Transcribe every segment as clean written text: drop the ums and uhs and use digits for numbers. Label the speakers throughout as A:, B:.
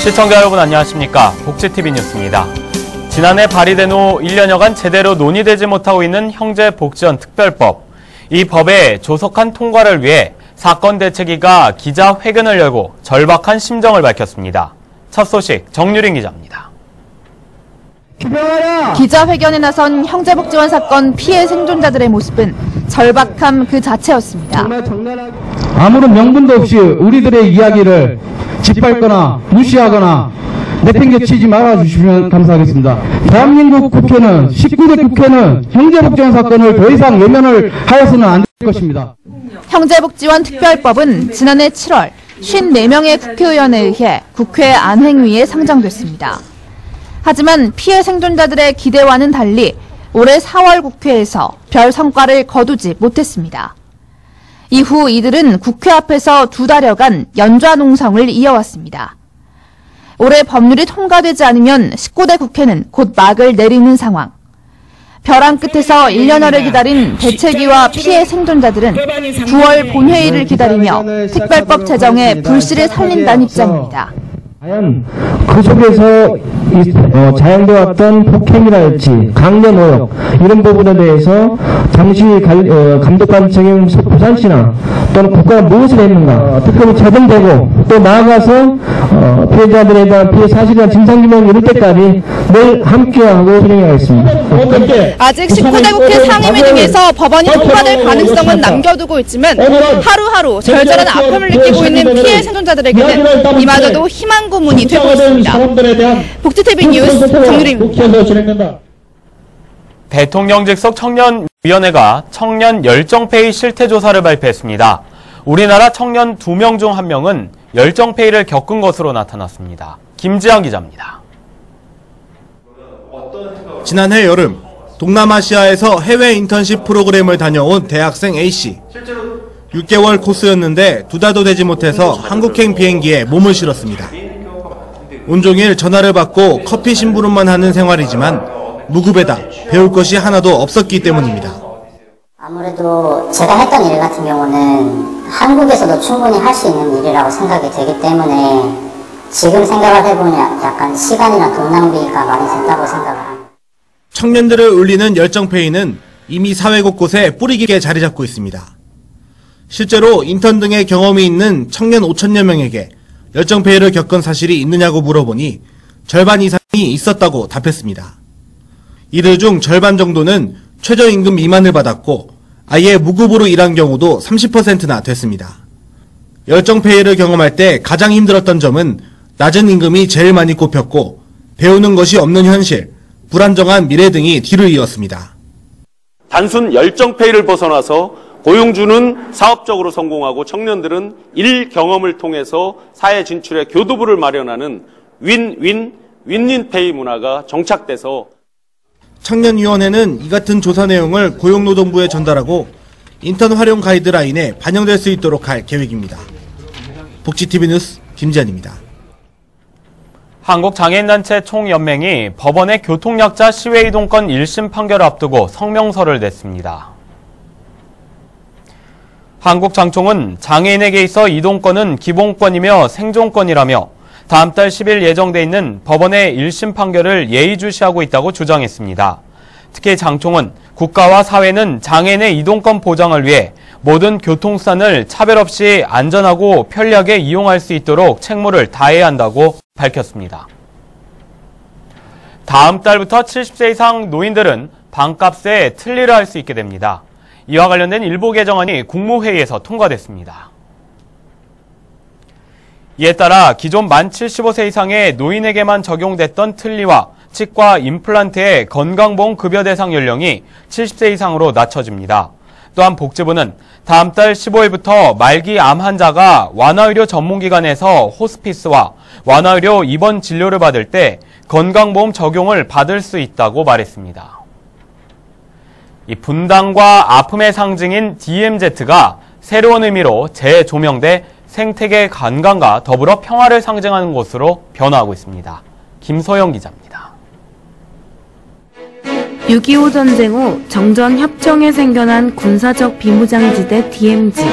A: 시청자 여러분 안녕하십니까? 복지TV 뉴스입니다. 지난해 발의된 후 1년여간 제대로 논의되지 못하고 있는 형제복지원 특별법. 이 법의 조속한 통과를 위해 사건대책위가 기자회견을 열고 절박한 심정을 밝혔습니다. 첫 소식 정유린 기자입니다.
B: 기자회견에 나선 형제복지원 사건 피해 생존자들의 모습은 절박함 그 자체였습니다.
C: 아무런 명분도 없이 우리들의 이야기를 짓밟거나 무시하거나 내팽개치지 말아주시면 감사하겠습니다. 대한민국 국회는 19대 국회는 형제복지원 사건을 더 이상 외면을 하여서는 안 될 것입니다.
B: 형제복지원 특별법은 지난해 7월 54명의 국회의원에 의해 국회 안행위에 상정됐습니다. 하지만 피해 생존자들의 기대와는 달리 올해 4월 국회에서 별 성과를 거두지 못했습니다. 이후 이들은 국회 앞에서 2달여간 연좌농성을 이어왔습니다. 올해 법률이 통과되지 않으면 19대 국회는 곧 막을 내리는 상황. 벼랑 끝에서 1년여를 기다린 대책위와 피해 생존자들은 9월 본회의를 기다리며 특별법 제정에 불씨를 살린다는 입장입니다.
C: 과연 그 속에서 자행되어왔던 폭행이랄지 강연 의혹 이런 부분에 대해서 당시 감독관 책임 부산시나 또는 국가가 무엇을 했는가 특검이 제정되고 또 나아가서 피해자들에 대한 피해 사실에 대한 진상규명 이럴 때까지 늘 함께하고 실행하겠습니다.
B: 아직 19대 국회 상임위 등에서 법안이 통과될 가능성은 남겨두고 있지만 하루하루 절절한 아픔을 느끼고 있는 피해 생존자들에게는 이마저도 희망 고문이 되고 있습니다. 복지TV 뉴스 정유리입니다.
A: 대통령 직속 청년위원회가 청년 열정페이 실태조사를 발표했습니다. 우리나라 청년 2명 중 1명은 열정페이를 겪은 것으로 나타났습니다. 김지영 기자입니다.
D: 지난해 여름 동남아시아에서 해외 인턴십 프로그램을 다녀온 대학생 A씨. 6개월 코스였는데 2달도 되지 못해서 한국행 비행기에 몸을 실었습니다. 온종일 전화를 받고 커피 심부름만 하는 생활이지만 무급에다 배울 것이 하나도 없었기 때문입니다.
E: 아무래도 제가 했던 일 같은 경우는 한국에서도 충분히 할 수 있는 일이라고 생각이 되기 때문에 지금 생각을 해보니 약간 시간이나 돈 낭비가 많이 됐다고 생각을 합니다.
D: 청년들을 울리는 열정페이는 이미 사회 곳곳에 뿌리 깊게 자리 잡고 있습니다. 실제로 인턴 등의 경험이 있는 청년 5천여 명에게 열정페이를 겪은 사실이 있느냐고 물어보니 절반 이상이 있었다고 답했습니다. 이들 중 절반 정도는 최저임금 미만을 받았고 아예 무급으로 일한 경우도 30%나 됐습니다. 열정페이를 경험할 때 가장 힘들었던 점은 낮은 임금이 제일 많이 꼽혔고 배우는 것이 없는 현실, 불안정한 미래 등이 뒤를 이었습니다.
F: 단순 열정페이를 벗어나서 고용주는 사업적으로 성공하고 청년들은 일 경험을 통해서 사회 진출의 교두부를 마련하는 윈윈페이 문화가 정착돼서
D: 청년위원회는 이 같은 조사 내용을 고용노동부에 전달하고 인턴 활용 가이드라인에 반영될 수 있도록 할 계획입니다. 복지TV 뉴스 김지한입니다.
A: 한국장애인단체 총연맹이 법원의 교통약자 시외이동권 1심 판결을 앞두고 성명서를 냈습니다. 한국장총은 장애인에게 있어 이동권은 기본권이며 생존권이라며 다음 달 10일 예정돼 있는 법원의 1심 판결을 예의주시하고 있다고 주장했습니다. 특히 장총은 국가와 사회는 장애인의 이동권 보장을 위해 모든 교통수단을 차별 없이 안전하고 편리하게 이용할 수 있도록 책무를 다해야 한다고 밝혔습니다. 다음 달부터 70세 이상 노인들은 방값에 틀니를 할 수 있게 됩니다. 이와 관련된 일부 개정안이 국무회의에서 통과됐습니다. 이에 따라 기존 만 75세 이상의 노인에게만 적용됐던 틀니와 치과 임플란트의 건강보험 급여 대상 연령이 70세 이상으로 낮춰집니다. 또한 복지부는 다음 달 15일부터 말기 암 환자가 완화의료 전문기관에서 호스피스와 완화의료 입원 진료를 받을 때 건강보험 적용을 받을 수 있다고 말했습니다. 이 분당과 아픔의 상징인 DMZ가 새로운 의미로 재조명돼 생태계 관광과 더불어 평화를 상징하는 곳으로 변화하고 있습니다. 김소영 기자입니다.
G: 6.25 전쟁 후 정전 협정에 생겨난 군사적 비무장지대 DMZ.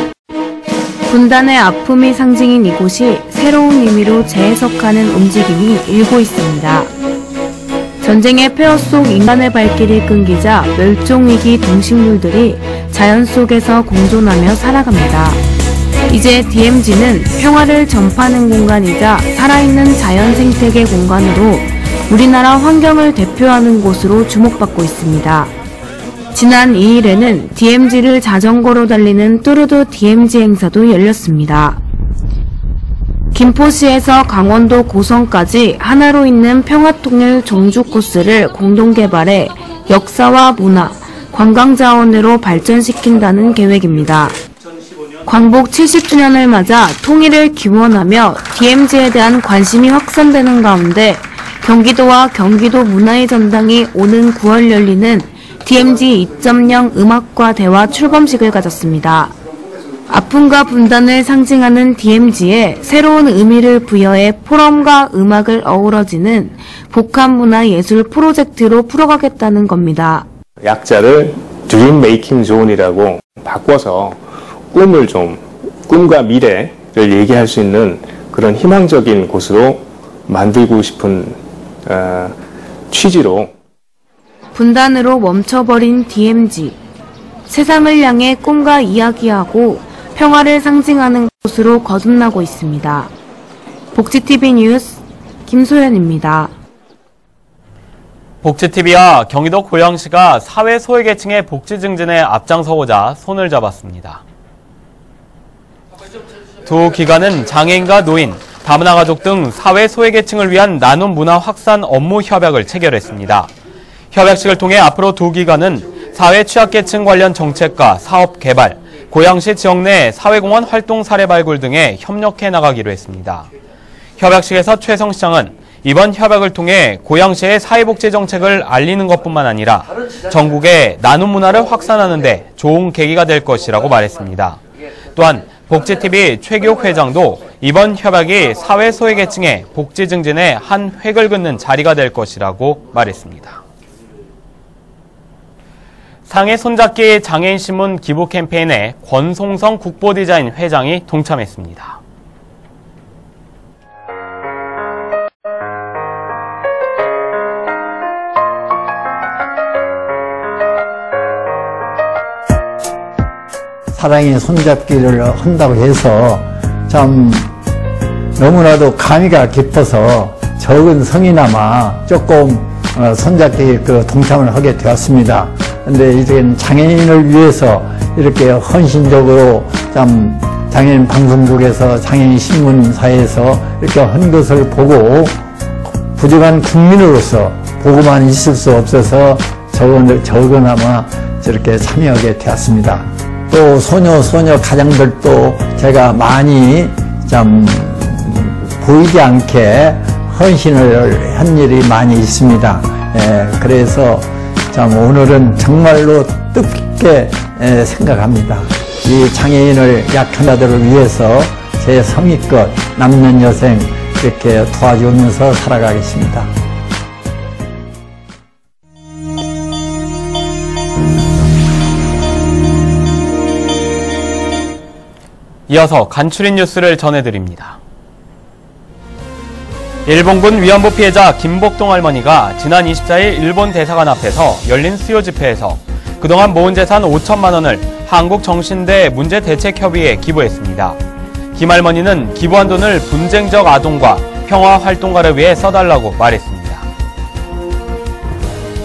G: 분단의 아픔이 상징인 이곳이 새로운 의미로 재해석하는 움직임이 일고 있습니다. 전쟁의 폐허 속 인간의 발길이 끊기자 멸종위기 동식물들이 자연 속에서 공존하며 살아갑니다. 이제 DMZ는 평화를 전파하는 공간이자 살아있는 자연 생태계 공간으로 우리나라 환경을 대표하는 곳으로 주목받고 있습니다. 지난 2일에는 DMZ를 자전거로 달리는 뚜르드 DMZ 행사도 열렸습니다. 김포시에서 강원도 고성까지 하나로 있는 평화통일 종주 코스를 공동 개발해 역사와 문화, 관광자원으로 발전시킨다는 계획입니다. 광복 70주년을 맞아 통일을 기원하며 DMZ에 대한 관심이 확산되는 가운데 경기도와 경기도 문화의 전당이 오는 9월 열리는 DMZ 2.0 음악과 대화 출범식을 가졌습니다. 아픔과 분단을 상징하는 DMZ에 새로운 의미를 부여해 포럼과 음악을 어우러지는 복합문화예술 프로젝트로 풀어가겠다는 겁니다.
H: 약자를 드림 메이킹 존이라고 바꿔서 꿈과 미래를 얘기할 수 있는 그런 희망적인 곳으로 만들고 싶은 취지로
G: 분단으로 멈춰버린 DMZ. 세상을 향해 꿈과 이야기하고 평화를 상징하는 곳으로 거듭나고 있습니다. 복지TV 뉴스 김소연입니다.
A: 복지TV와 경기도 고양시가 사회 소외계층의 복지 증진에 앞장서고자 손을 잡았습니다. 두 기관은 장애인과 노인, 다문화 가족 등 사회 소외계층을 위한 나눔 문화 확산 업무 협약을 체결했습니다. 협약식을 통해 앞으로 두 기관은 사회 취약계층 관련 정책과 사업 개발, 고양시 지역 내 사회공헌 활동 사례 발굴 등에 협력해 나가기로 했습니다. 협약식에서 최성 시장은 이번 협약을 통해 고양시의 사회복지 정책을 알리는 것뿐만 아니라 전국의 나눔 문화를 확산하는 데 좋은 계기가 될 것이라고 말했습니다. 또한 복지TV 최기옥 회장도 이번 협약이 사회 소외계층의 복지 증진에 한 획을 긋는 자리가 될 것이라고 말했습니다. 상해 손잡기 장애인 신문 기부 캠페인에 권송성 국보디자인 회장이 동참했습니다.
I: 사랑의 손잡기를 한다고 해서 참 너무나도 감회가 깊어서 적은 성이나마 조금 손잡기 동참을 하게 되었습니다. 근데 이제는 장애인을 위해서 이렇게 헌신적으로 참 장애인 방송국에서 장애인 신문사에서 이렇게 한 것을 보고 부족한 국민으로서 보고만 있을 수 없어서 적어나마 저렇게 참여하게 되었습니다. 또 소녀 가장들도 제가 많이 참 보이지 않게 헌신을 한 일이 많이 있습니다. 그래서 참 오늘은 정말로 뜻깊게 생각합니다. 이 장애인을 약한 자들을 위해서 제 성의껏 남는 여생 이렇게 도와주면서 살아가겠습니다.
A: 이어서 간추린 뉴스를 전해드립니다. 일본군 위안부 피해자 김복동 할머니가 지난 24일 일본 대사관 앞에서 열린 수요 집회에서 그동안 모은 재산 5천만 원을 한국정신대 문제대책협의회에 기부했습니다. 김 할머니는 기부한 돈을 분쟁적 아동과 평화활동가를 위해 써달라고 말했습니다.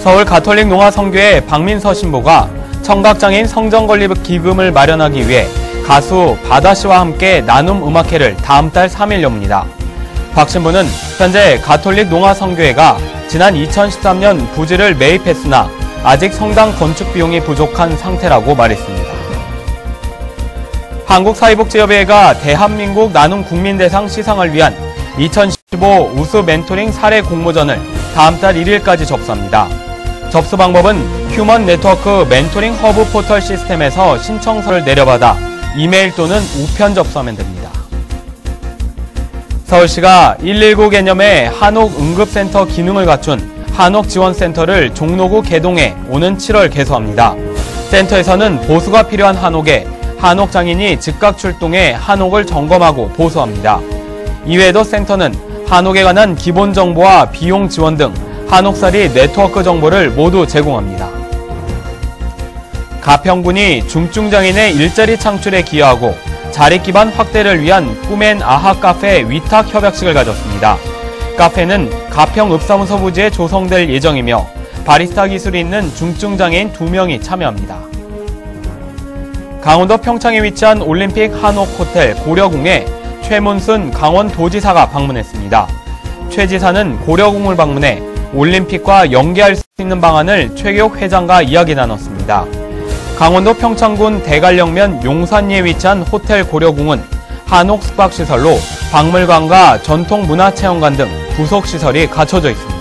A: 서울 가톨릭 농아성교회 박민서 신부가 청각장애인 성전건립 기금을 마련하기 위해 가수 바다씨와 함께 나눔 음악회를 다음 달 3일 엽니다. 박 신부는 현재 가톨릭 농아성교회가 지난 2013년 부지를 매입했으나 아직 성당 건축 비용이 부족한 상태라고 말했습니다. 한국사회복지협의회가 대한민국 나눔 국민대상 시상을 위한 2015 우수 멘토링 사례 공모전을 다음 달 1일까지 접수합니다. 접수 방법은 휴먼 네트워크 멘토링 허브 포털 시스템에서 신청서를 내려받아 이메일 또는 우편 접수하면 됩니다. 서울시가 119 개념의 한옥 응급센터 기능을 갖춘 한옥지원센터를 종로구 개동에 오는 7월 개소합니다. 센터에서는 보수가 필요한 한옥에 한옥 장인이 즉각 출동해 한옥을 점검하고 보수합니다. 이외에도 센터는 한옥에 관한 기본 정보와 비용 지원 등 한옥살이 네트워크 정보를 모두 제공합니다. 가평군이 중증장애인의 일자리 창출에 기여하고 자립 기반 확대를 위한 꿈앤 아하 카페 위탁 협약식을 가졌습니다. 카페는 가평 읍사무소 부지에 조성될 예정이며 바리스타 기술이 있는 중증장애인 2명이 참여합니다. 강원도 평창에 위치한 올림픽 한옥 호텔 고려궁에 최문순 강원도지사가 방문했습니다. 최 지사는 고려궁을 방문해 올림픽과 연계할 수 있는 방안을 최교욱 회장과 이야기 나눴습니다. 강원도 평창군 대관령면 용산리에 위치한 호텔 고려궁은 한옥 숙박시설로 박물관과 전통문화체험관 등 부속시설이 갖춰져 있습니다.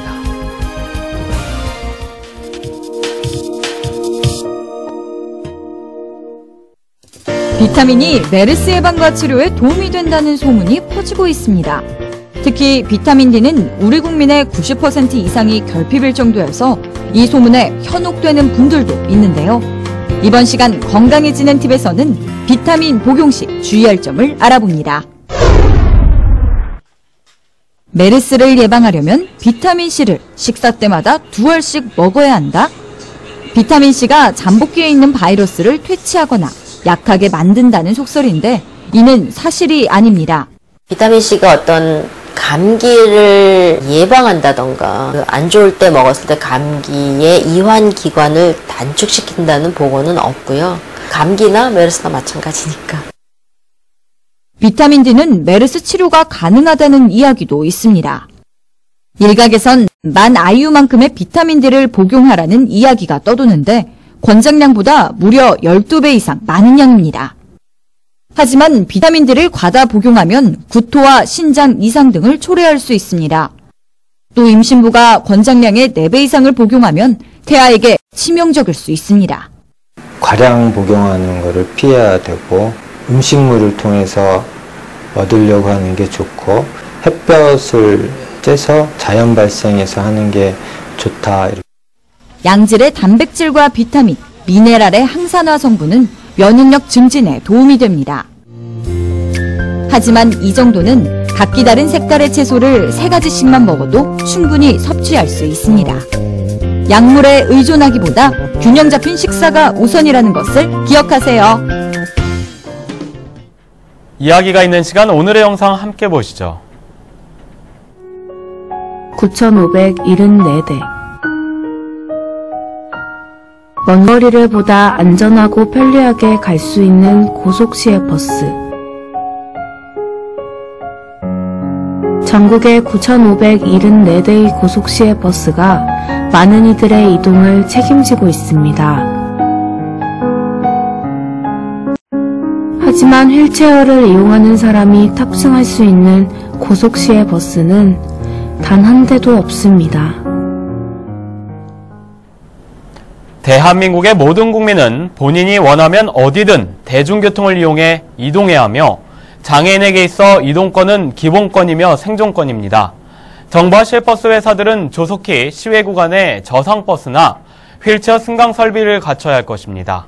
J: 비타민이 메르스 예방과 치료에 도움이 된다는 소문이 퍼지고 있습니다. 특히 비타민 D는 우리 국민의 90% 이상이 결핍일 정도여서 이 소문에 현혹되는 분들도 있는데요. 이번 시간 건강해지는 팁에서는 비타민 복용 시 주의할 점을 알아봅니다. 메르스를 예방하려면 비타민C를 식사 때마다 2알씩 먹어야 한다. 비타민C가 잠복기에 있는 바이러스를 퇴치하거나 약하게 만든다는 속설인데 이는 사실이 아닙니다.
K: 비타민C가 어떤 감기를 예방한다던가 안 좋을 때 먹었을 때 감기의 이완 기관을 단축시킨다는 보고는 없고요. 감기나 메르스나 마찬가지니까.
J: 비타민 D는 메르스 치료가 가능하다는 이야기도 있습니다. 일각에선 만 IU만큼의 비타민 D를 복용하라는 이야기가 떠도는데 권장량보다 무려 12배 이상 많은 양입니다. 하지만 비타민 D를 과다 복용하면 구토와 신장 이상 등을 초래할 수 있습니다. 또 임신부가 권장량의 4배 이상을 복용하면 태아에게 치명적일 수 있습니다.
L: 과량 복용하는 것을 피해야 되고 음식물을 통해서 얻으려고 하는 게 좋고 햇볕을 쬐서 자연 발생해서 하는 게 좋다.
J: 양질의 단백질과 비타민, 미네랄의 항산화 성분은 면역력 증진에 도움이 됩니다. 하지만 이 정도는 각기 다른 색깔의 채소를 3가지씩만 먹어도 충분히 섭취할 수 있습니다. 약물에 의존하기보다 균형 잡힌 식사가 우선이라는 것을 기억하세요.
A: 이야기가 있는 시간 오늘의 영상 함께 보시죠.
G: 9,574대 먼 거리를 보다 안전하고 편리하게 갈 수 있는 고속시외 버스. 전국에 9,574대의 고속시외 버스가 많은 이들의 이동을 책임지고 있습니다. 하지만 휠체어를 이용하는 사람이 탑승할 수 있는 고속시외 버스는 단 한 대도 없습니다.
A: 대한민국의 모든 국민은 본인이 원하면 어디든 대중교통을 이용해 이동해야 하며 장애인에게 있어 이동권은 기본권이며 생존권입니다. 정부와 시외버스 회사들은 조속히 시외 구간에 저상버스나 휠체어 승강 설비를 갖춰야 할 것입니다.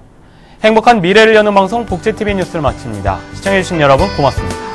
A: 행복한 미래를 여는 방송 복지TV 뉴스를 마칩니다. 시청해주신 여러분 고맙습니다.